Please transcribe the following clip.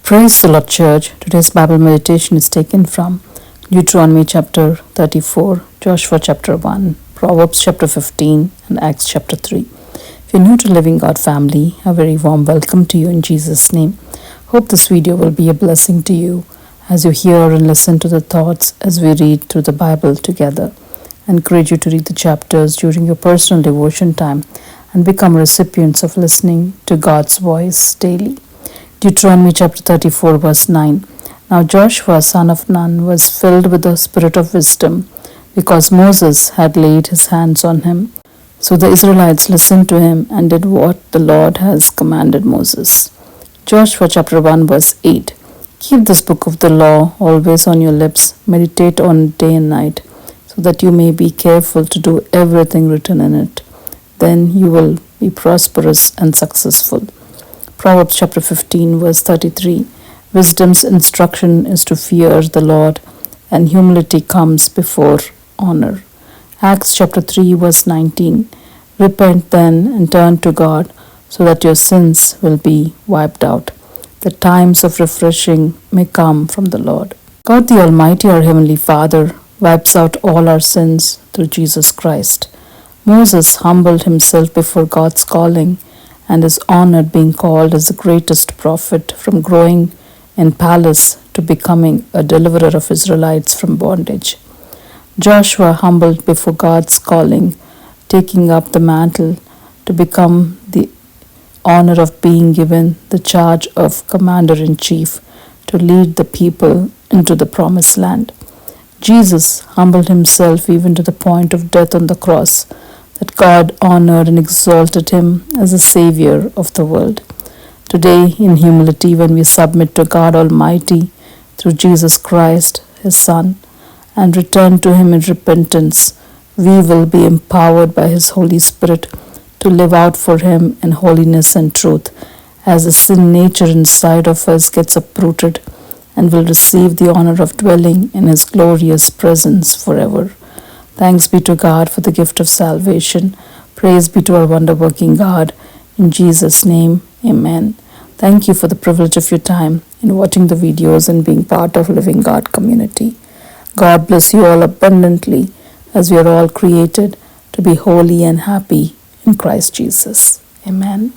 Praise the Lord, Church. Today's Bible meditation is taken from Deuteronomy chapter 34, Joshua chapter 1, Proverbs chapter 15, and Acts chapter 3. If you're new to Living God family, a very warm welcome to you in Jesus' name. Hope this video will be a blessing to you as you hear and listen to the thoughts as we read through the Bible together. I encourage you to read the chapters during your personal devotion time and become recipients of listening to God's voice daily. Deuteronomy chapter 34 verse 9. Now Joshua son of Nun was filled with the spirit of wisdom, because Moses had laid his hands on him. So the Israelites listened to him and did what the Lord has commanded Moses. Joshua chapter 1 verse 8. Keep this book of the law always on your lips, meditate on it day and night, so that you may be careful to do everything written in it. Then you will be prosperous and successful. Proverbs chapter 15 verse 33. Wisdom's instruction is to fear the Lord, and humility comes before honor. Acts chapter 3 verse 19. Repent then and turn to God, so that your sins will be wiped out. The times of refreshing may come from the Lord. God the Almighty, our Heavenly Father, wipes out all our sins through Jesus Christ. Moses humbled himself before God's calling and is honored, being called as the greatest prophet, from growing in palace to becoming a deliverer of Israelites from bondage. Joshua humbled before God's calling, taking up the mantle to become the honor of being given the charge of commander-in-chief to lead the people into the promised land. Jesus humbled himself even to the point of death on the cross, that God honored and exalted him as the Savior of the world. Today, in humility, when we submit to God Almighty through Jesus Christ, His Son, and return to Him in repentance, we will be empowered by His Holy Spirit to live out for Him in holiness and truth, as the sin nature inside of us gets uprooted and will receive the honor of dwelling in His glorious presence forever. Thanks be to God for the gift of salvation. Praise be to our wonder-working God. In Jesus' name, amen. Thank you for the privilege of your time in watching the videos and being part of Living God community. God bless you all abundantly, as we are all created to be holy and happy in Christ Jesus. Amen.